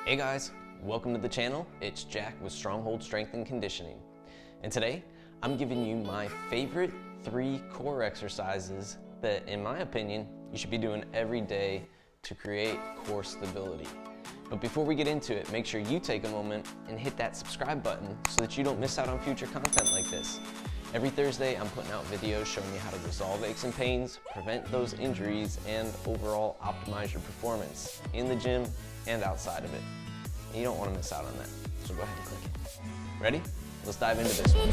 Hey guys, welcome to the channel. It's Jack with Stronghold Strength and Conditioning. And today, I'm giving you my favorite 3 core exercises that, in my opinion, you should be doing every day to create core stability. But before we get into it, make sure you take a moment and hit that subscribe button so that you don't miss out on future content like this. Every Thursday, I'm putting out videos showing you how to resolve aches and pains, prevent those injuries, and overall optimize your performance in the gym and outside of it. And you don't want to miss out on that, so go ahead and click it. Ready? Let's dive into this one.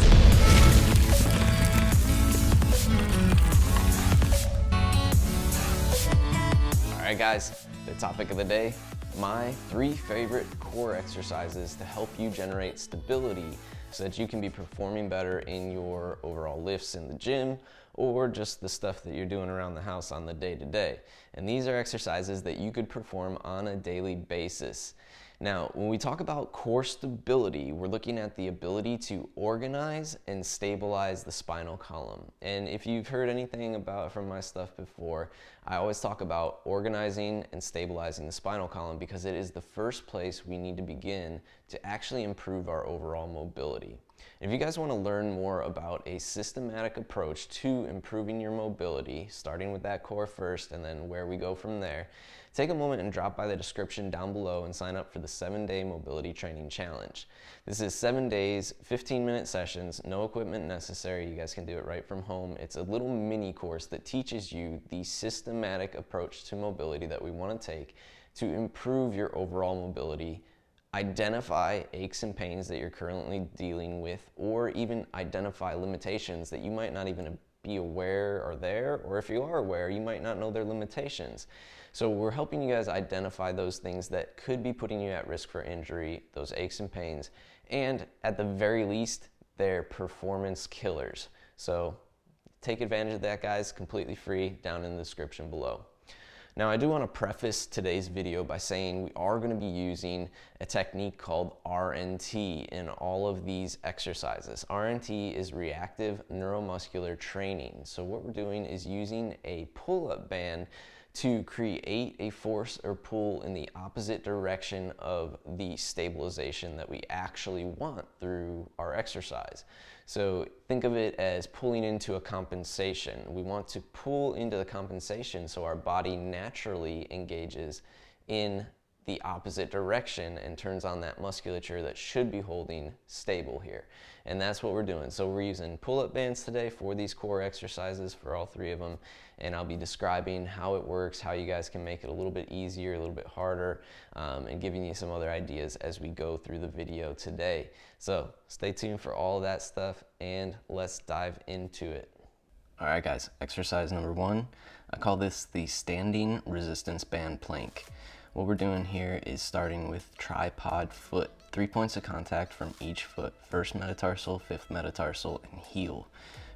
All right, guys, the topic of the day, my 3 favorite core exercises to help you generate stability so that you can be performing better in your overall lifts in the gym or just the stuff that you're doing around the house on the day-to-day. And these are exercises that you could perform on a daily basis. Now, when we talk about core stability, we're looking at the ability to organize and stabilize the spinal column. And if you've heard anything about from my stuff before, I always talk about organizing and stabilizing the spinal column because it is the first place we need to begin to actually improve our overall mobility. If you guys want to learn more about a systematic approach to improving your mobility, starting with that core first and then where we go from there, take a moment and drop by the description down below and sign up for the 7-day mobility training challenge. This is 7 days, 15-minute sessions, no equipment necessary. You guys can do it right from home. It's a little mini course that teaches you the systematic approach to mobility that we want to take to improve your overall mobility, identify aches and pains that you're currently dealing with, or even identify limitations that you might not even be aware are there, or if you are aware, you might not know their limitations. So we're helping you guys identify those things that could be putting you at risk for injury, those aches and pains, and at the very least, they're performance killers. So take advantage of that, guys, completely free, down in the description below. Now, I do want to preface today's video by saying we are going to be using a technique called RNT in all of these exercises. RNT is reactive neuromuscular training. So what we're doing is using a pull-up band to create a force or pull in the opposite direction of the stabilization that we actually want through our exercise. So think of it as pulling into a compensation. We want to pull into the compensation so our body naturally engages in the opposite direction and turns on that musculature that should be holding stable here. And that's what we're doing. So we're using pull-up bands today for these core exercises for all 3 of them. And I'll be describing how it works, how you guys can make it a little bit easier, a little bit harder, and giving you some other ideas as we go through the video today. So stay tuned for all of that stuff and let's dive into it. All right, guys, exercise number 1. I call this the standing resistance band plank. What we're doing here is starting with tripod foot, 3 points of contact from each foot, first metatarsal, fifth metatarsal, and heel.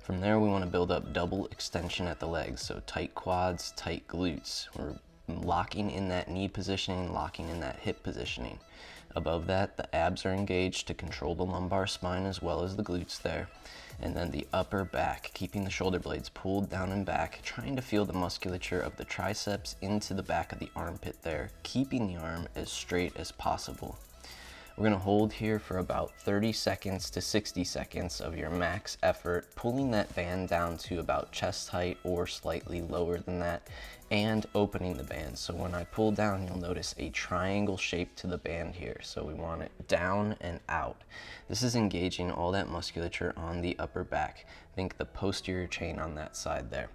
From there, we want to build up double extension at the legs, so tight quads, tight glutes. We're locking in that knee positioning, locking in that hip positioning. Above that, the abs are engaged to control the lumbar spine as well as the glutes there. And then the upper back, keeping the shoulder blades pulled down and back, trying to feel the musculature of the triceps into the back of the armpit there, keeping the arm as straight as possible. We're going to hold here for about 30 seconds to 60 seconds of your max effort, pulling that band down to about chest height or slightly lower than that, and opening the band. So when I pull down, you'll notice a triangle shape to the band here. So we want it down and out. This is engaging all that musculature on the upper back. Think the posterior chain on that side there.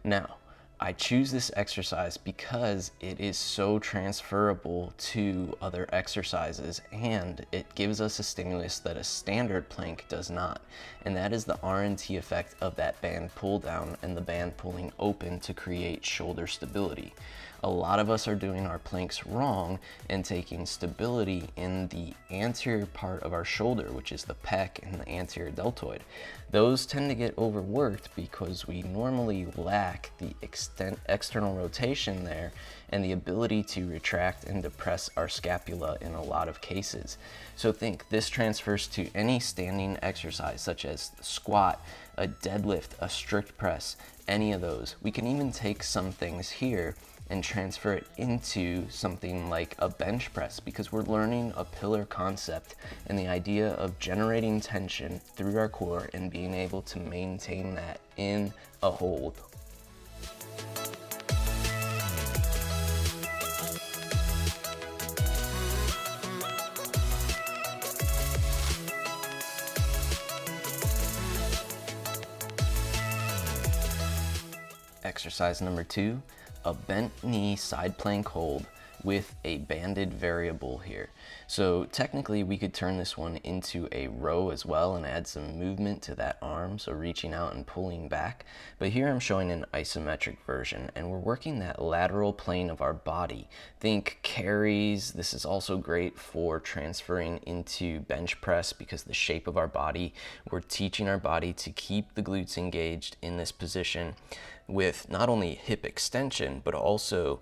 Now, I choose this exercise because it is so transferable to other exercises and it gives us a stimulus that a standard plank does not, and that is the RNT effect of that band pull down and the band pulling open to create shoulder stability. A lot of us are doing our planks wrong and taking stability in the anterior part of our shoulder, which is the pec and the anterior deltoid. Those tend to get overworked because we normally lack the external rotation there and the ability to retract and depress our scapula in a lot of cases. So think this transfers to any standing exercise such as the squat, a deadlift, a strict press, any of those. We can even take some things here and transfer it into something like a bench press, because we're learning a pillar concept and the idea of generating tension through our core and being able to maintain that in a hold. Exercise number 2, a bent knee side plank hold with a banded variable here. So technically we could turn this one into a row as well and add some movement to that arm, so reaching out and pulling back. But here I'm showing an isometric version, and we're working that lateral plane of our body. Think carries. This is also great for transferring into bench press because the shape of our body, we're teaching our body to keep the glutes engaged in this position with not only hip extension, but also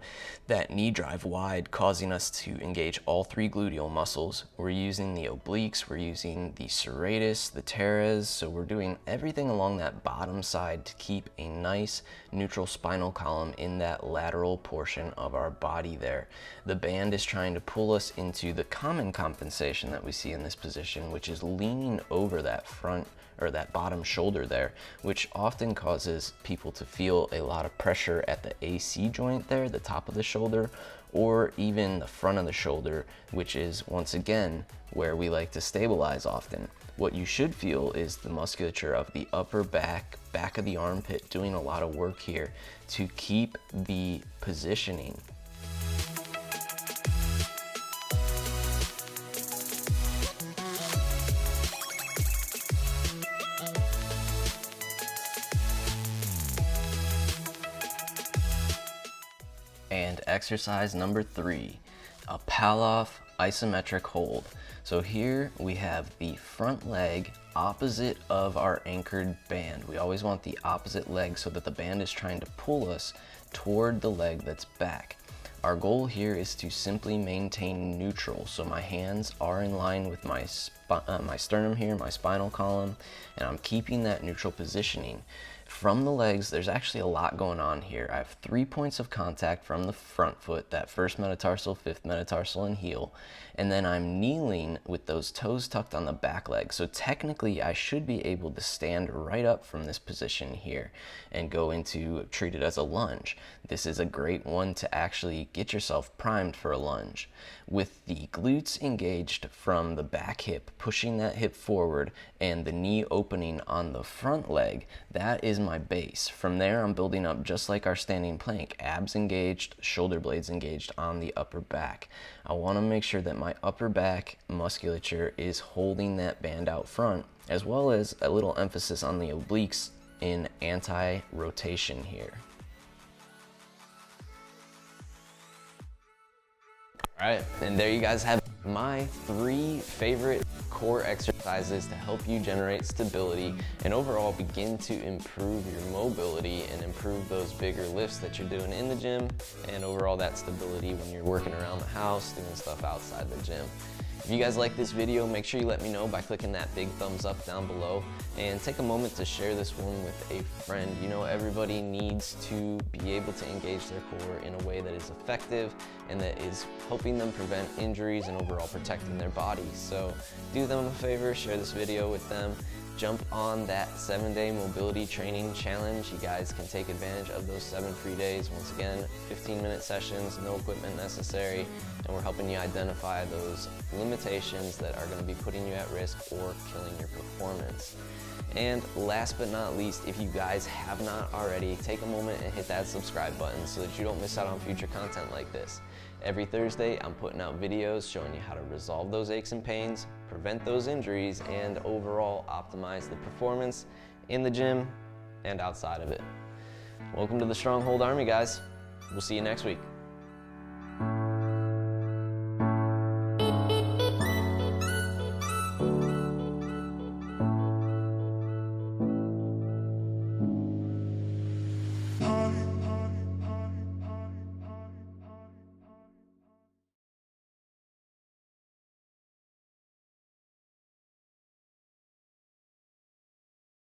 that knee drive wide, causing us to engage all 3 gluteal muscles. We're using the obliques, we're using the serratus, the teres, so we're doing everything along that bottom side to keep a nice neutral spinal column in that lateral portion of our body there. The band is trying to pull us into the common compensation that we see in this position, which is leaning over that front or that bottom shoulder there, which often causes people to feel a lot of pressure at the AC joint there, the top of the shoulder, or even the front of the shoulder, which is once again where we like to stabilize often. What you should feel is the musculature of the upper back of the armpit doing a lot of work here to keep the positioning. And exercise number 3, a Pallof isometric hold. So here we have the front leg opposite of our anchored band. We always want the opposite leg so that the band is trying to pull us toward the leg that's back. Our goal here is to simply maintain neutral. So my hands are in line with my sternum here, my spinal column, and I'm keeping that neutral positioning. From the legs, there's actually a lot going on here. I have 3 points of contact from the front foot, that first metatarsal, fifth metatarsal, and heel. And then I'm kneeling with those toes tucked on the back leg. So technically, I should be able to stand right up from this position here and go into, treat it as a lunge. This is a great one to actually get yourself primed for a lunge. With the glutes engaged from the back hip, pushing that hip forward, and the knee opening on the front leg, that is my base. From there, I'm building up just like our standing plank, abs engaged, shoulder blades engaged on the upper back. I want to make sure that my upper back musculature is holding that band out front, as well as a little emphasis on the obliques in anti-rotation here. All right, and there you guys have my 3 favorite core exercises to help you generate stability and overall begin to improve your mobility and improve those bigger lifts that you're doing in the gym, and overall that stability when you're working around the house, doing stuff outside the gym. If you guys like this video, make sure you let me know by clicking that big thumbs up down below, and take a moment to share this one with a friend. You know, everybody needs to be able to engage their core in a way that is effective and that is helping them prevent injuries and overall protecting their bodies. So do them a favor, share this video with them. Jump on that 7-day mobility training challenge. You guys can take advantage of those 7 free days. Once again, 15-minute sessions, no equipment necessary, and we're helping you identify those limitations that are going to be putting you at risk or killing your performance. And last but not least, if you guys have not already, take a moment and hit that subscribe button so that you don't miss out on future content like this. Every Thursday, I'm putting out videos showing you how to resolve those aches and pains, prevent those injuries, and overall optimize the performance in the gym and outside of it. Welcome to the Stronghold Army, guys. We'll see you next week.